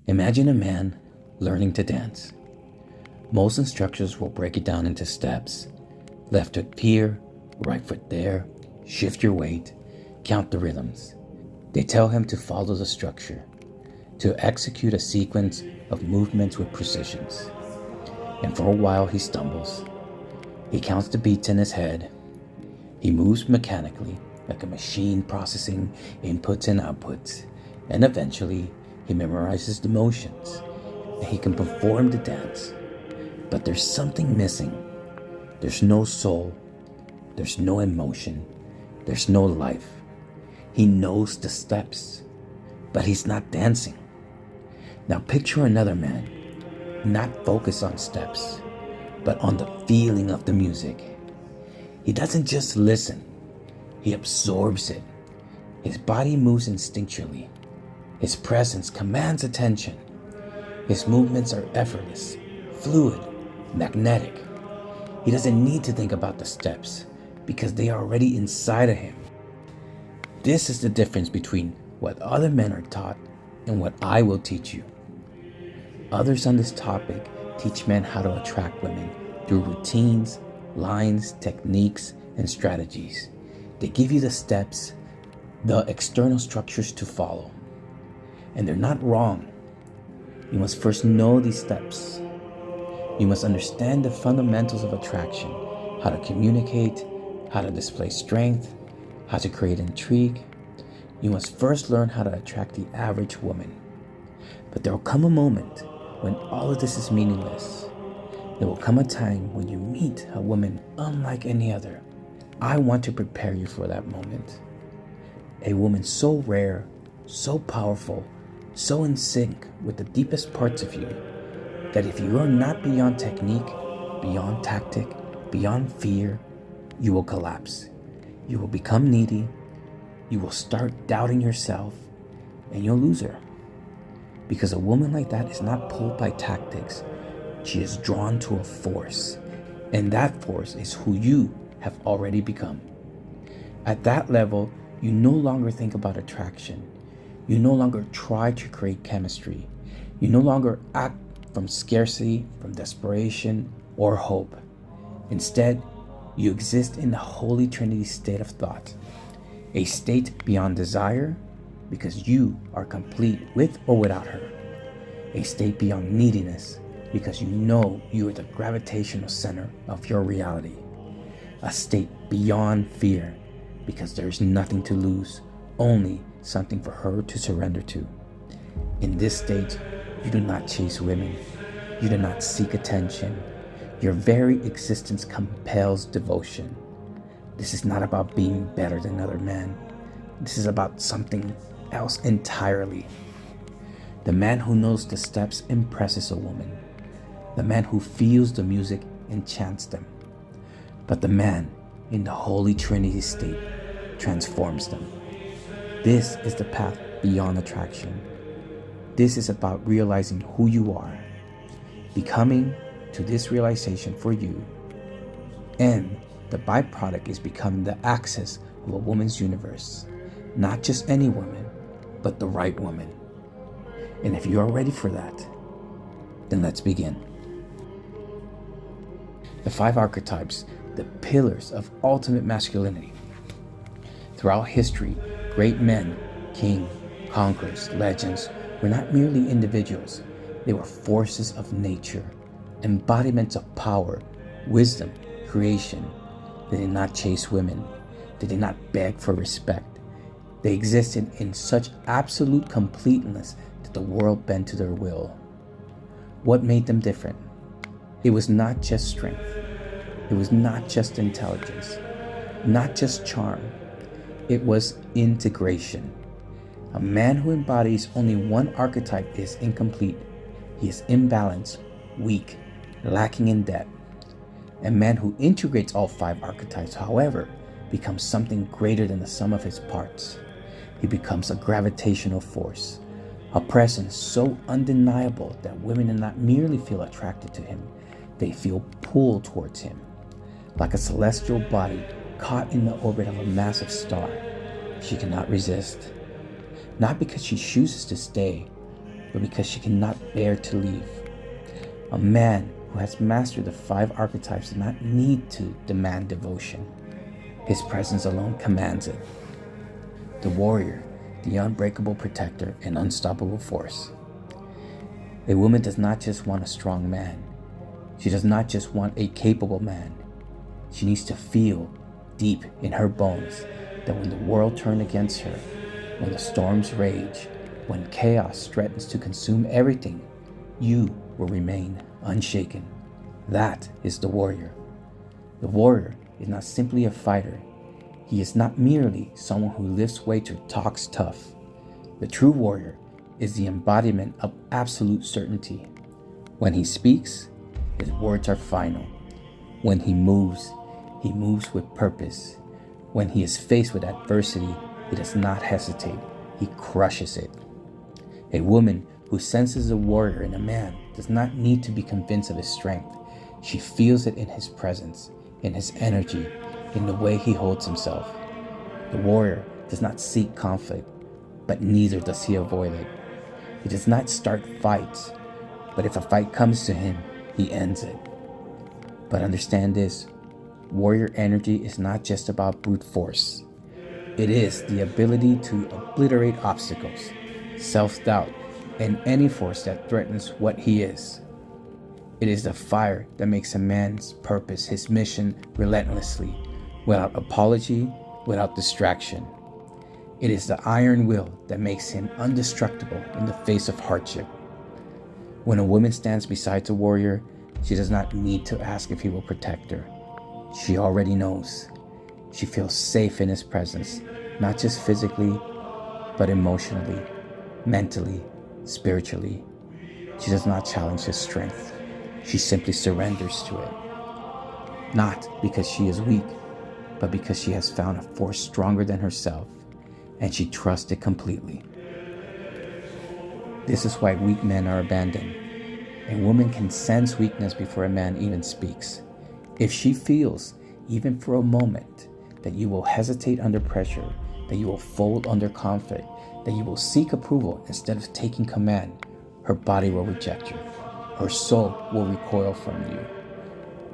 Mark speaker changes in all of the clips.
Speaker 1: Imagine a man learning to dance. Most instructors will break it down into steps. Left foot here, right foot there, shift your weight, count the rhythms. They tell him to follow the structure, to execute a sequence of movements with precisions. And for a while he stumbles. He counts the beats in his head. He moves mechanically, like a machine processing inputs and outputs. And eventually, he memorizes the motions, and he can perform the dance. But there's something missing. There's no soul. There's no emotion. There's no life. He knows the steps, but he's not dancing. Now picture another man, not focused on steps, but on the feeling of the music. He doesn't just listen. He absorbs it. His body moves instinctually. His presence commands attention. His movements are effortless, fluid, magnetic. He doesn't need to think about the steps because they are already inside of him. This is the difference between what other men are taught and what I will teach you. Others on this topic teach men how to attract women through routines, lines, techniques, and strategies. They give you the steps, the external structures to follow. And they're not wrong. You must first know these steps. You must understand the fundamentals of attraction, how to communicate, how to display strength, how to create intrigue. You must first learn how to attract the average woman. But there will come a moment when all of this is meaningless. There will come a time when you meet a woman unlike any other. I want to prepare you for that moment. A woman so rare, so powerful, so in sync with the deepest parts of you, that if you are not beyond technique, beyond tactic, beyond fear, you will collapse. You will become needy. You will start doubting yourself, and you'll lose her. Because a woman like that is not pulled by tactics. She is drawn to a force, and that force is who you have already become. At that level, you no longer think about attraction. You no longer try to create chemistry. You no longer act from scarcity, from desperation, or hope. Instead, you exist in the Holy Trinity state of thought, a state beyond desire because you are complete with or without her, a state beyond neediness because you know you are the gravitational center of your reality, a state beyond fear because there is nothing to lose, only something for her to surrender to. In this state, you do not chase women. You do not seek attention. Your very existence compels devotion. This is not about being better than other men. This is about something else entirely. The man who knows the steps impresses a woman. The man who feels the music enchants them. But the man in the Holy Trinity state transforms them. This is the path beyond attraction. This is about realizing who you are, becoming to this realization for you, and the byproduct is becoming the access of a woman's universe. Not just any woman, but the right woman. And if you are ready for that, then let's begin. The 5 archetypes, the pillars of ultimate masculinity. Throughout history, great men, king, conquerors, legends, were not merely individuals. They were forces of nature, embodiments of power, wisdom, creation. They did not chase women. They did not beg for respect. They existed in such absolute completeness that the world bent to their will. What made them different? It was not just strength. It was not just intelligence, not just charm. It was integration. A man who embodies only one archetype is incomplete. He is imbalanced, weak, lacking in depth. A man who integrates all 5 archetypes, however, becomes something greater than the sum of his parts. He becomes a gravitational force, a presence so undeniable that women do not merely feel attracted to him, they feel pulled towards him. Like a celestial body caught in the orbit of a massive star, she cannot resist. Not because she chooses to stay, but because she cannot bear to leave. A man who has mastered the 5 archetypes does not need to demand devotion. His presence alone commands it. The warrior, the unbreakable protector and unstoppable force. A woman does not just want a strong man. She does not just want a capable man. She needs to feel deep in her bones that when the world turns against her, when the storms rage, when chaos threatens to consume everything, you will remain unshaken. That is the warrior. The warrior is not simply a fighter. He is not merely someone who lifts weights or talks tough. The true warrior is the embodiment of absolute certainty. When he speaks, his words are final. When he moves with purpose. When he is faced with adversity, he does not hesitate. He crushes it. A woman who senses a warrior in a man does not need to be convinced of his strength. She feels it in his presence, in his energy, in the way he holds himself. The warrior does not seek conflict, but neither does he avoid it. He does not start fights, but if a fight comes to him, he ends it. But understand this, warrior energy is not just about brute force. It is the ability to obliterate obstacles, self-doubt, and any force that threatens what he is. It is the fire that makes a man's purpose his mission relentlessly, without apology, without distraction. It is the iron will that makes him indestructible in the face of hardship. When a woman stands beside a warrior, she does not need to ask if he will protect her. She already knows. She feels safe in his presence, not just physically, but emotionally, mentally, spiritually. She does not challenge his strength. She simply surrenders to it. Not because she is weak, but because she has found a force stronger than herself, and she trusts it completely. This is why weak men are abandoned. A woman can sense weakness before a man even speaks. If she feels, even for a moment, that you will hesitate under pressure, that you will fold under conflict, that you will seek approval instead of taking command, her body will reject you. Her soul will recoil from you.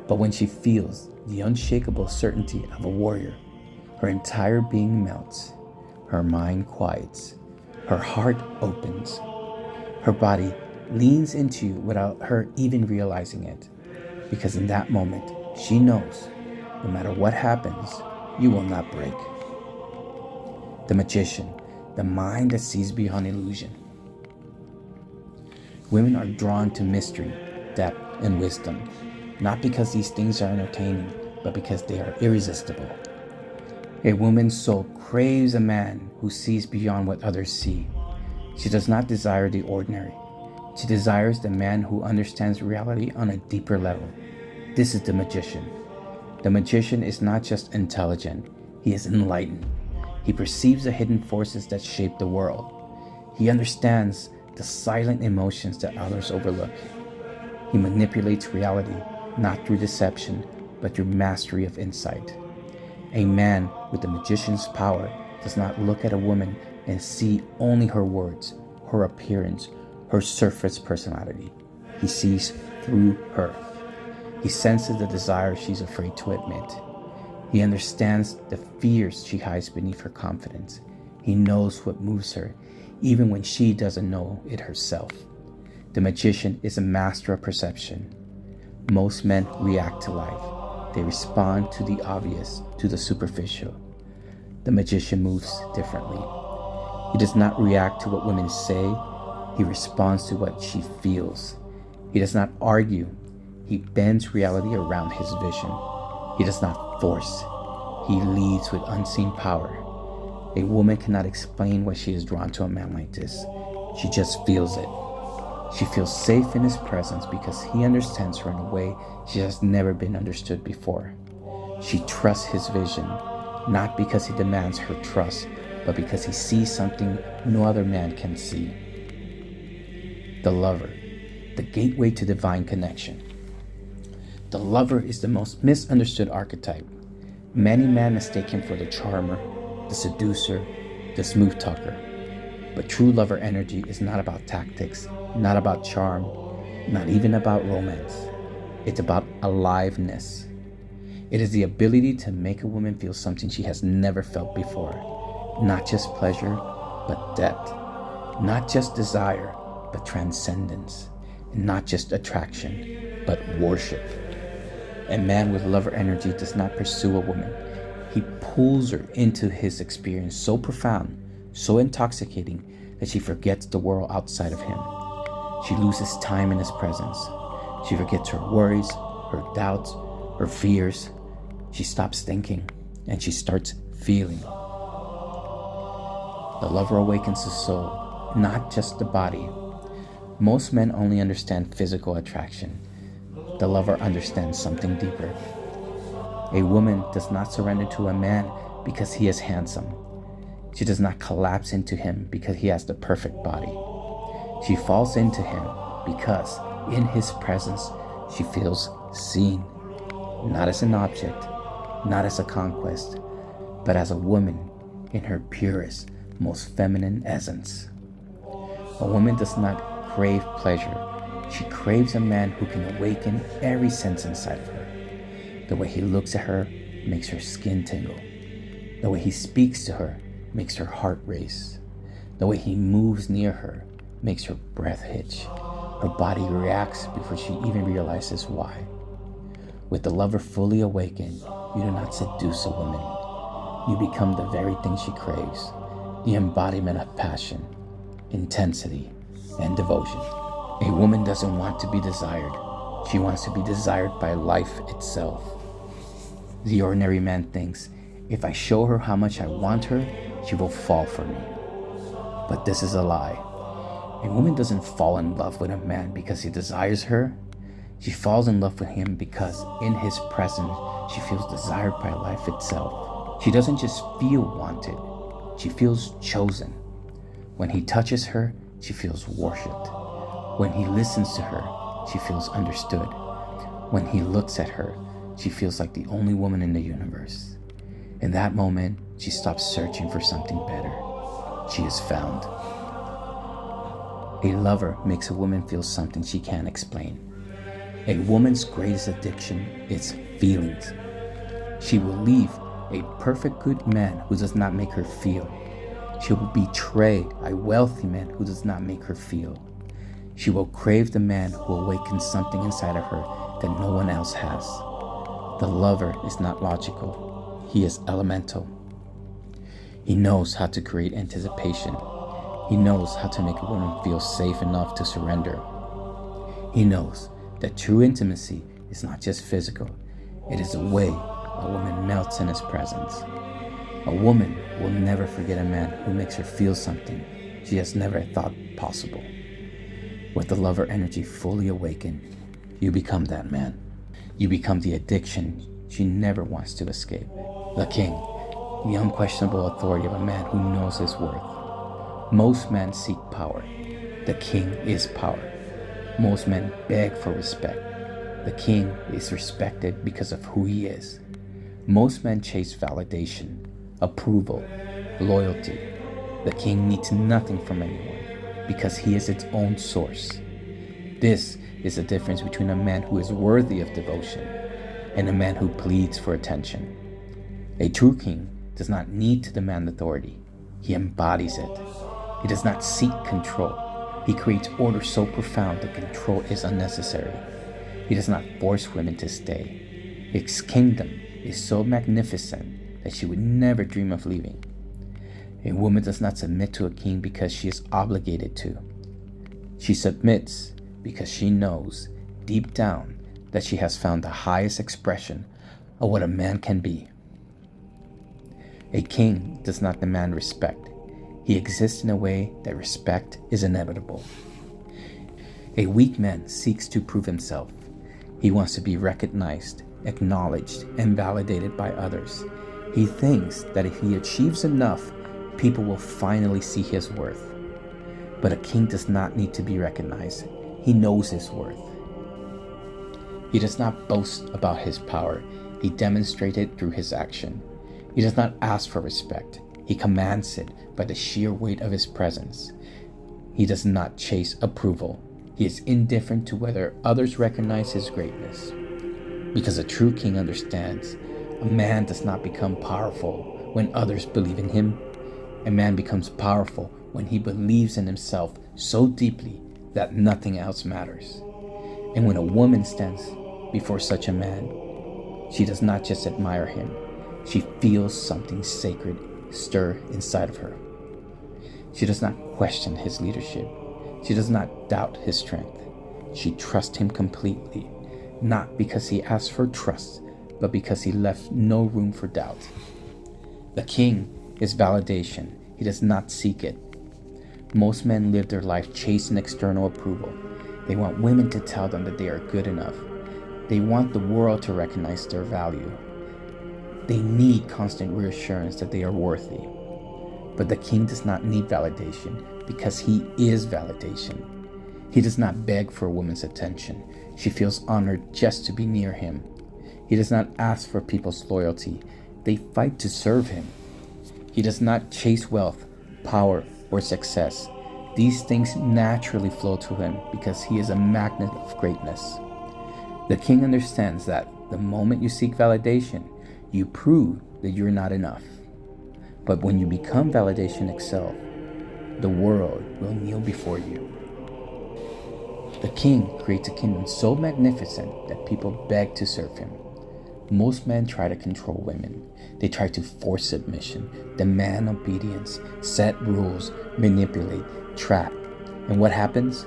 Speaker 1: But when she feels the unshakable certainty of a warrior, her entire being melts, her mind quiets, her heart opens, her body leans into you without her even realizing it. Because in that moment, she knows, no matter what happens, you will not break. The magician, the mind that sees beyond illusion. Women are drawn to mystery, depth, and wisdom, not because these things are entertaining, but because they are irresistible. A woman's soul craves a man who sees beyond what others see. She does not desire the ordinary. She desires the man who understands reality on a deeper level. This is the magician. The magician is not just intelligent, he is enlightened. He perceives the hidden forces that shape the world. He understands the silent emotions that others overlook. He manipulates reality, not through deception, but through mastery of insight. A man with the magician's power does not look at a woman and see only her words, her appearance, her surface personality. He sees through her. He senses the desire she's afraid to admit. He understands the fears she hides beneath her confidence. He knows what moves her, even when she doesn't know it herself. The magician is a master of perception. Most men react to life. They respond to the obvious, to the superficial. The magician moves differently. He does not react to what women say. He responds to what she feels. He does not argue. He bends reality around his vision. He does not force. He leads with unseen power. A woman cannot explain why she is drawn to a man like this. She just feels it. She feels safe in his presence because he understands her in a way she has never been understood before. She trusts his vision, not because he demands her trust, but because he sees something no other man can see. The lover, the gateway to divine connection. The lover is the most misunderstood archetype. Many men mistake him for the charmer, the seducer, the smooth talker. But true lover energy is not about tactics, not about charm, not even about romance. It's about aliveness. It is the ability to make a woman feel something she has never felt before. Not just pleasure, but depth. Not just desire, but transcendence. And not just attraction, but worship. A man with lover energy does not pursue a woman. He pulls her into his experience so profound, so intoxicating, that she forgets the world outside of him. She loses time in his presence. She forgets her worries, her doubts, her fears. She stops thinking and she starts feeling. The lover awakens the soul, not just the body. Most men only understand physical attraction. The lover understands something deeper. A woman does not surrender to a man because he is handsome. She does not collapse into him because he has the perfect body. She falls into him because in his presence she feels seen, not as an object, not as a conquest, but as a woman in her purest, most feminine essence. A woman does not crave pleasure. She craves a man who can awaken every sense inside of her. The way he looks at her makes her skin tingle. The way he speaks to her makes her heart race. The way he moves near her makes her breath hitch. Her body reacts before she even realizes why. With the lover fully awakened, you do not seduce a woman. You become the very thing she craves, the embodiment of passion, intensity, and devotion. A woman doesn't want to be desired. She wants to be desired by life itself. The ordinary man thinks, if I show her how much I want her, she will fall for me. But this is a lie. A woman doesn't fall in love with a man because he desires her. She falls in love with him because in his presence, she feels desired by life itself. She doesn't just feel wanted. She feels chosen. When he touches her, she feels worshipped. When he listens to her, she feels understood. When he looks at her, she feels like the only woman in the universe. In that moment, she stops searching for something better. She is found. A lover makes a woman feel something she can't explain. A woman's greatest addiction is feelings. She will leave a perfect good man who does not make her feel. She will betray a wealthy man who does not make her feel. She will crave the man who awakens something inside of her that no one else has. The lover is not logical. He is elemental. He knows how to create anticipation. He knows how to make a woman feel safe enough to surrender. He knows that true intimacy is not just physical. It is the way a woman melts in his presence. A woman will never forget a man who makes her feel something she has never thought possible. With the lover energy fully awakened, you become that man. You become the addiction she never wants to escape. The king, the unquestionable authority of a man who knows his worth. Most men seek power. The king is power. Most men beg for respect. The king is respected because of who he is. Most men chase validation, approval, loyalty. The king needs nothing from anyone because he is its own source. This is the difference between a man who is worthy of devotion and a man who pleads for attention. A true king does not need to demand authority. He embodies it. He does not seek control. He creates order so profound that control is unnecessary. He does not force women to stay. His kingdom is so magnificent that she would never dream of leaving. A woman does not submit to a king because she is obligated to. She submits because she knows deep down that she has found the highest expression of what a man can be. A king does not demand respect. He exists in a way that respect is inevitable. A weak man seeks to prove himself. He wants to be recognized, acknowledged, and validated by others. He thinks that if he achieves enough, people will finally see his worth. But a king does not need to be recognized. He knows his worth. He does not boast about his power. He demonstrates it through his action. He does not ask for respect. He commands it by the sheer weight of his presence. He does not chase approval. He is indifferent to whether others recognize his greatness. Because a true king understands, a man does not become powerful when others believe in him. A man becomes powerful when he believes in himself so deeply that nothing else matters. And when a woman stands before such a man, she does not just admire him, she feels something sacred stir inside of her. She does not question his leadership. She does not doubt his strength. She trusts him completely, not because he asked for trust, but because he left no room for doubt. The king is validation. He does not seek it. Most men live their life chasing external approval. They want women to tell them that they are good enough. They want the world to recognize their value. They need constant reassurance that they are worthy. But the king does not need validation because he is validation. He does not beg for a woman's attention. She feels honored just to be near him. He does not ask for people's loyalty. They fight to serve him. He does not chase wealth, power, or success. These things naturally flow to him because he is a magnet of greatness. The king understands that the moment you seek validation, you prove that you're not enough. But when you become validation itself, the world will kneel before you. The king creates a kingdom so magnificent that people beg to serve him. Most men try to control women. They try to force submission, demand obedience, set rules, manipulate, trap. And what happens?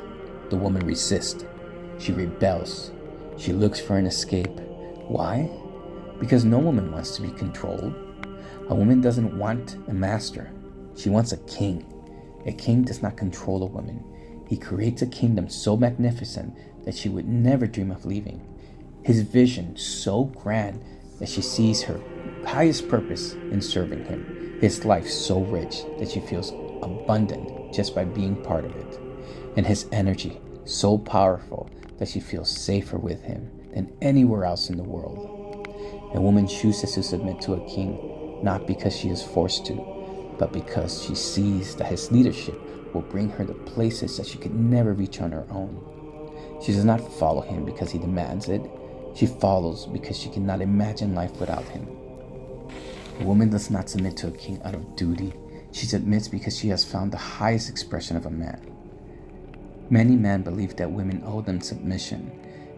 Speaker 1: The woman resists. She rebels. She looks for an escape. Why? Because no woman wants to be controlled. A woman doesn't want a master. She wants a king. A king does not control a woman. He creates a kingdom so magnificent that she would never dream of leaving. His vision so grand that she sees her highest purpose in serving him. His life so rich that she feels abundant just by being part of it. And his energy so powerful that she feels safer with him than anywhere else in the world. A woman chooses to submit to a king not because she is forced to, but because she sees that his leadership will bring her to places that she could never reach on her own. She does not follow him because he demands it. She follows because she cannot imagine life without him. A woman does not submit to a king out of duty. She submits because she has found the highest expression of a man. Many men believe that women owe them submission,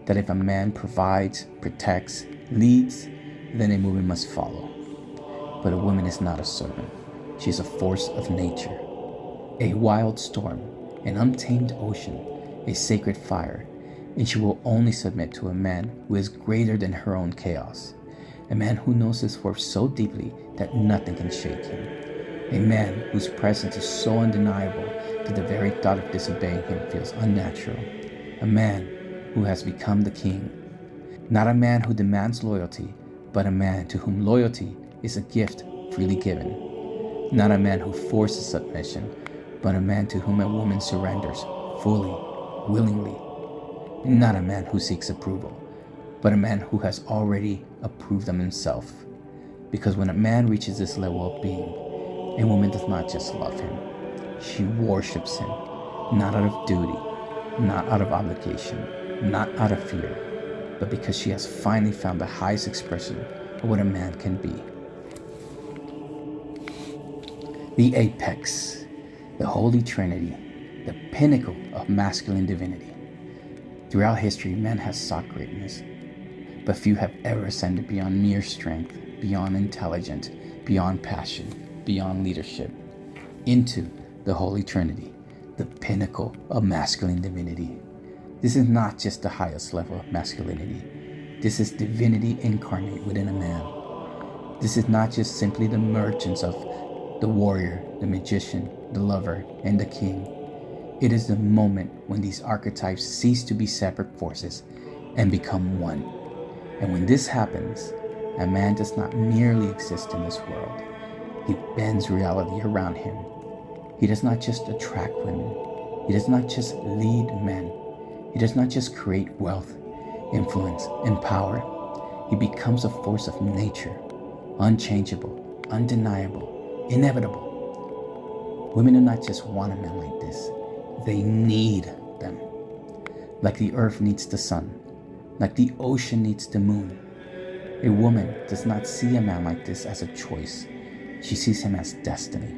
Speaker 1: that if a man provides, protects, leads, then a woman must follow. But a woman is not a servant. She is a force of nature, a wild storm, an untamed ocean, a sacred fire, and she will only submit to a man who is greater than her own chaos, a man who knows his worth so deeply that nothing can shake him, a man whose presence is so undeniable that the very thought of disobeying him feels unnatural, a man who has become the king, not a man who demands loyalty, but a man to whom loyalty is a gift freely given. Not a man who forces submission, but a man to whom a woman surrenders fully, willingly. Not a man who seeks approval, but a man who has already approved of himself. Because when a man reaches this level of being, a woman does not just love him. She worships him, not out of duty, not out of obligation, not out of fear, but because she has finally found the highest expression of what a man can be. The apex, the Holy Trinity, the pinnacle of masculine divinity. Throughout history, men have sought greatness, but few have ever ascended beyond mere strength, beyond intelligence, beyond passion, beyond leadership, into the Holy Trinity, the pinnacle of masculine divinity. This is not just the highest level of masculinity. This is divinity incarnate within a man. This is not just simply the emergence of the warrior, the magician, the lover, and the king. It is the moment when these archetypes cease to be separate forces and become one. And when this happens, a man does not merely exist in this world. He bends reality around him. He does not just attract women. He does not just lead men. He does not just create wealth, influence, and power. He becomes a force of nature, unchangeable, undeniable, inevitable. Women do not just want a man like this, they need them. Like the earth needs the sun, like the ocean needs the moon. A woman does not see a man like this as a choice. She sees him as destiny.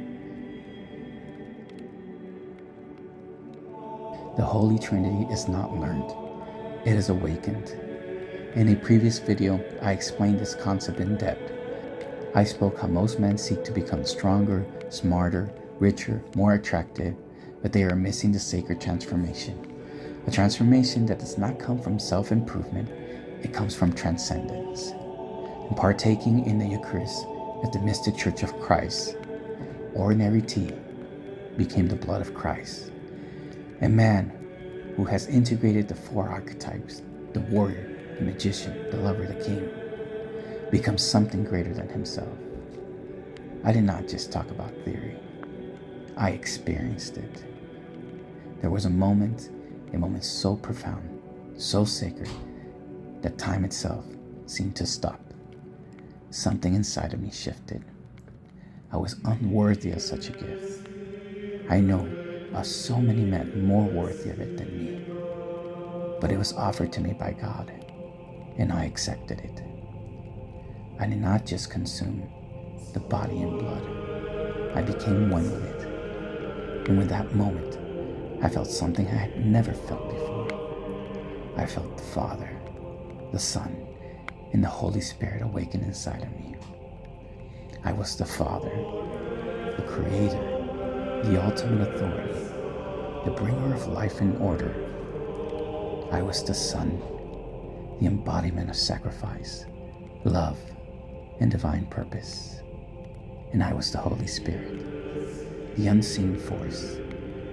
Speaker 1: The Holy Trinity is not learned, it is awakened. In a previous video, I explained this concept in depth. I spoke how most men seek to become stronger, smarter, richer, more attractive, but they are missing the sacred transformation. A transformation that does not come from self-improvement, it comes from transcendence. And partaking in the Eucharist at the mystic Church of Christ, ordinary tea became the blood of Christ. A man who has integrated the 4 archetypes, the warrior, the magician, the lover, the king, becomes something greater than himself. I did not just talk about theory. I experienced it. There was a moment so profound, so sacred, that time itself seemed to stop. Something inside of me shifted. I was unworthy of such a gift. I know of so many men more worthy of it than me, but it was offered to me by God, and I accepted it. I did not just consume the body and blood. I became one with it. And with that moment, I felt something I had never felt before. I felt the Father, the Son, and the Holy Spirit awaken inside of me. I was the Father, the Creator, the ultimate authority, the bringer of life and order. I was the Son, the embodiment of sacrifice, love, and divine purpose. And I was the Holy Spirit, the unseen force,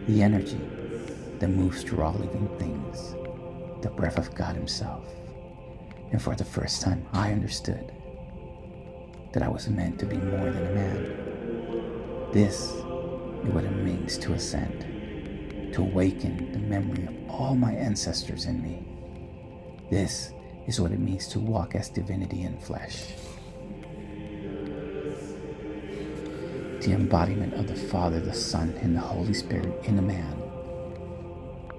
Speaker 1: the energy that moves through all living things, the breath of God Himself. And for the first time, I understood that I was meant to be more than a man. This is what it means to ascend, to awaken the memory of all my ancestors in me. This is what it means to walk as divinity in flesh. The embodiment of the Father, the Son, and the Holy Spirit in a man.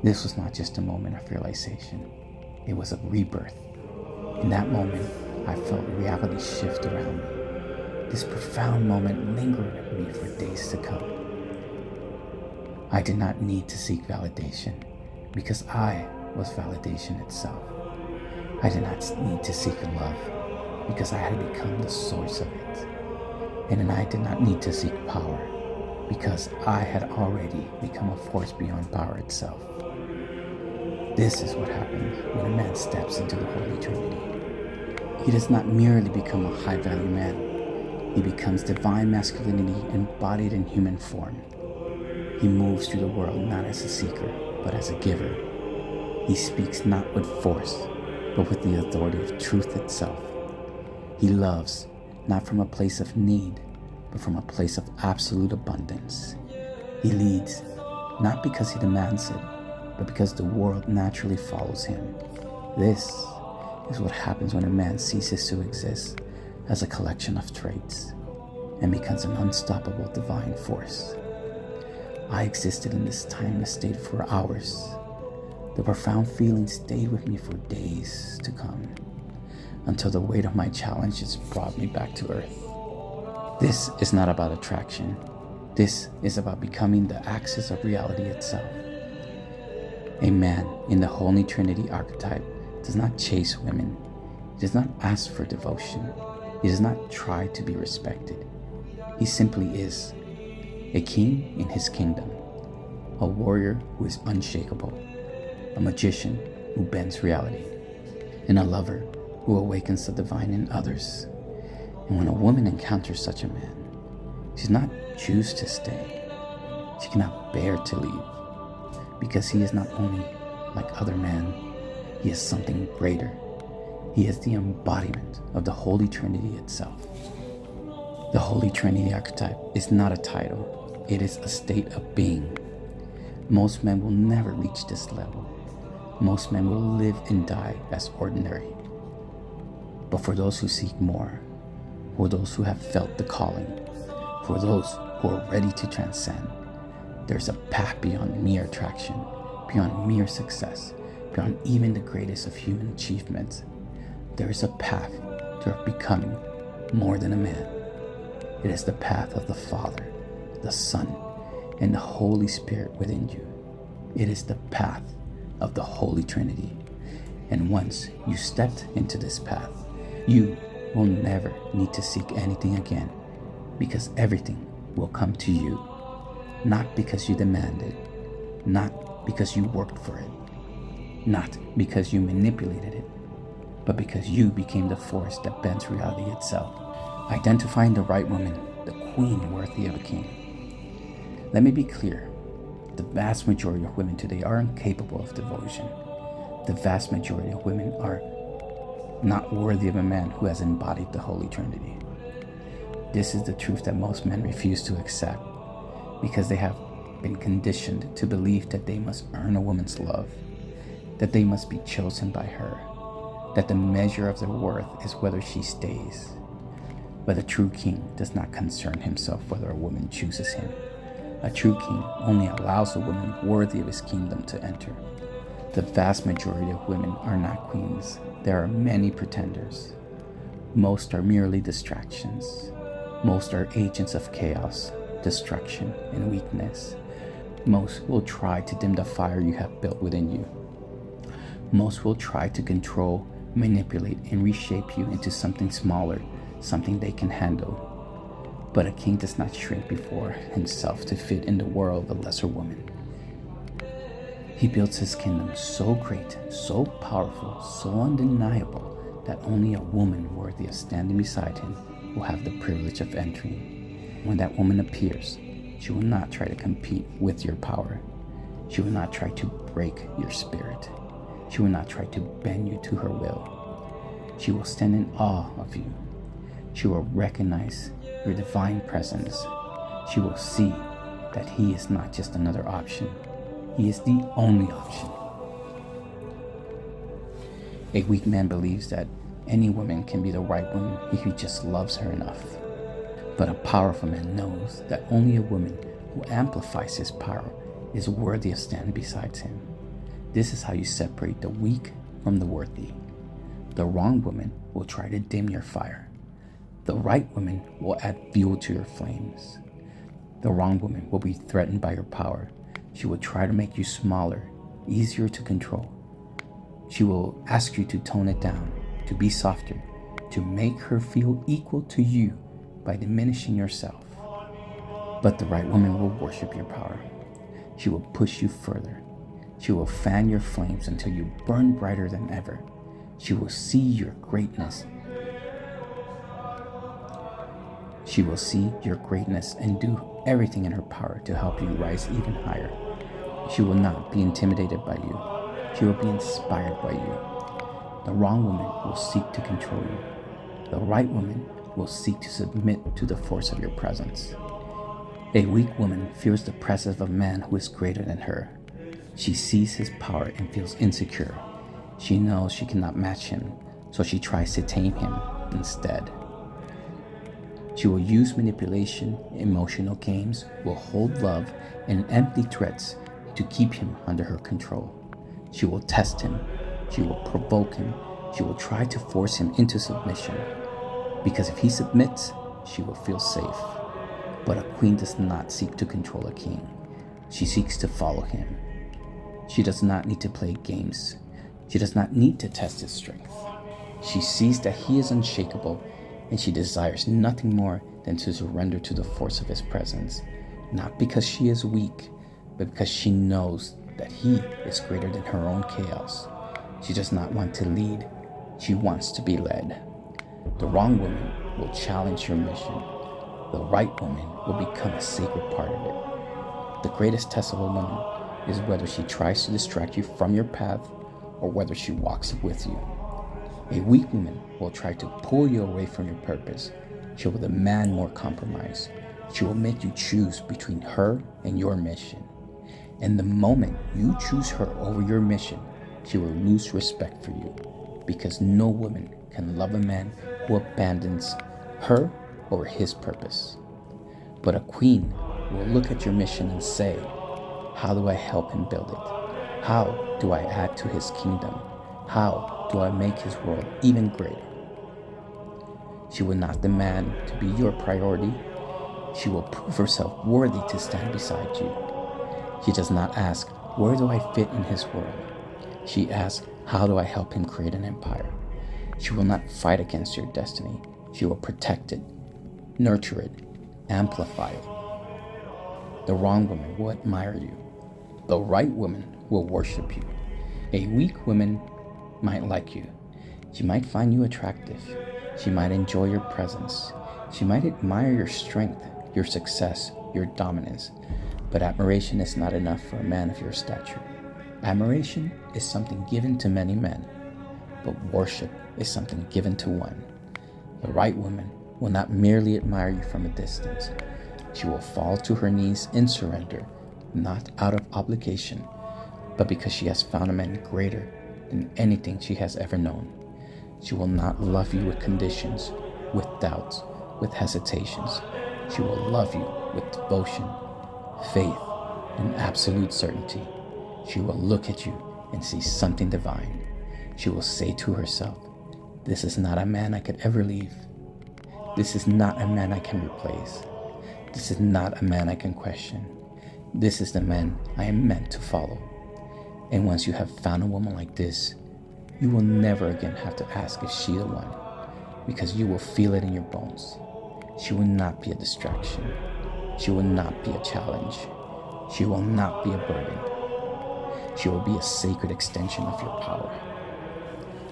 Speaker 1: This was not just a moment of realization. It was a rebirth. In that moment, I felt reality shift around me. This profound moment lingered with me for days to come. I did not need to seek validation because I was validation itself. I did not need to seek love because I had become the source of it. And I did not need to seek power because I had already become a force beyond power itself. This is what happens when a man steps into the Holy Trinity. He does not merely become a high-value man. He becomes divine masculinity embodied in human form. He moves through the world not as a seeker, but as a giver. He speaks not with force, but with the authority of truth itself. He loves not from a place of need, but from a place of absolute abundance. He leads not because he demands it, but because the world naturally follows him. This is what happens when a man ceases to exist as a collection of traits and becomes an unstoppable divine force. I existed in this timeless state for hours. The profound feeling stayed with me for days to come, until the weight of my challenges brought me back to earth. This is not about attraction. This is about becoming the axis of reality itself. A man in the Holy Trinity archetype does not chase women. He does not ask for devotion. He does not try to be respected. He simply is a king in his kingdom, a warrior who is unshakable, a magician who bends reality, and a lover who awakens the divine in others. And when a woman encounters such a man, she does not choose to stay. She cannot bear to leave, because he is not only like other men, he is something greater. He is the embodiment of the Holy Trinity itself. The Holy Trinity archetype is not a title, it is a state of being. Most men will never reach this level. Most men will live and die as ordinary. But for those who seek more, for those who have felt the calling, For those who are ready to transcend, there's a path beyond mere attraction, beyond mere success, beyond even the greatest of human achievements. There is a path to becoming more than a man. It is the path of the Father, the Son, and the Holy Spirit within you. It is the path of the Holy Trinity. And once you stepped into this path, you will never need to seek anything again, because everything will come to you, not because you demand it, not because you worked for it, not because you manipulated it, but because you became the force that bends reality itself, identifying the right woman, the queen worthy of a king. Let me be clear, the vast majority of women today are incapable of devotion. The vast majority of women are not worthy of a man who has embodied the Holy Trinity. This is the truth that most men refuse to accept because they have been conditioned to believe that they must earn a woman's love, that they must be chosen by her, that the measure of their worth is whether she stays. But a true king does not concern himself whether a woman chooses him. A true king only allows a woman worthy of his kingdom to enter. The vast majority of women are not queens. There are many pretenders. Most are merely distractions. Most are agents of chaos, destruction, and weakness. Most will try to dim the fire you have built within you. Most will try to control, manipulate, and reshape you into something smaller, something they can handle. But a king does not shrink before himself to fit in the world of a lesser woman. He builds his kingdom so great, so powerful, so undeniable that only a woman worthy of standing beside him will have the privilege of entering. When that woman appears, she will not try to compete with your power. She will not try to break your spirit. She will not try to bend you to her will. She will stand in awe of you. She will recognize your divine presence. She will see that he is not just another option. He is the only option. A weak man believes that any woman can be the right woman if he just loves her enough. But a powerful man knows that only a woman who amplifies his power is worthy of standing beside him. This is how you separate the weak from the worthy. The wrong woman will try to dim your fire. The right woman will add fuel to your flames. The wrong woman will be threatened by your power. She will try to make you smaller, easier to control. She will ask you to tone it down, to be softer, to make her feel equal to you by diminishing yourself. But the right woman will worship your power. She will push you further. She will fan your flames until you burn brighter than ever. She will see your greatness. She will see your greatness and do everything in her power to help you rise even higher. She will not be intimidated by you. She will be inspired by you. The wrong woman will seek to control you. The right woman will seek to submit to the force of your presence. A weak woman fears the presence of a man who is greater than her. She sees his power and feels insecure. She knows she cannot match him, so she tries to tame him instead. She will use manipulation, emotional games, will hold love, and empty threats to keep him under her control. She will test him. She will provoke him. She will try to force him into submission. Because if he submits, she will feel safe. But a queen does not seek to control a king. She seeks to follow him. She does not need to play games. She does not need to test his strength. She sees that he is unshakable, and she desires nothing more than to surrender to the force of his presence, not because she is weak, but because she knows that he is greater than her own chaos. She does not want to lead. She wants to be led. The wrong woman will challenge your mission. The right woman will become a sacred part of it. The greatest test of a woman is whether she tries to distract you from your path or whether she walks with you. A weak woman will try to pull you away from your purpose. She will demand more compromise. She will make you choose between her and your mission. And the moment you choose her over your mission, she will lose respect for you, because no woman can love a man who abandons her over his purpose. But a queen will look at your mission and say, how do I help him build it? How do I add to his kingdom? How do I make his world even greater? She will not demand to be your priority. She will prove herself worthy to stand beside you. She does not ask, where do I fit in his world? She asks, how do I help him create an empire? She will not fight against your destiny. She will protect it, nurture it, amplify it. The wrong woman will admire you. The right woman will worship you. A weak woman might like you. She might find you attractive. She might enjoy your presence. She might admire your strength, your success, your dominance. But admiration is not enough for a man of your stature. Admiration is something given to many men, but worship is something given to one. The right woman will not merely admire you from a distance. She will fall to her knees in surrender, not out of obligation, but because she has found a man greater than anything she has ever known. She will not love you with conditions, with doubts, with hesitations. She will love you with devotion, faith, and absolute certainty. She will look at you and see something divine. She will say to herself, this is not a man I could ever leave. This is not a man I can replace. This is not a man I can question. This is the man I am meant to follow. And once you have found a woman like this, you will never again have to ask if she's the one, because you will feel it in your bones. She will not be a distraction. She will not be a challenge. She will not be a burden. She will be a sacred extension of your power.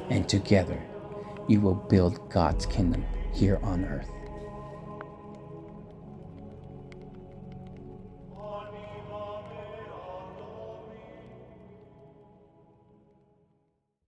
Speaker 1: And together, you will build God's kingdom here on earth.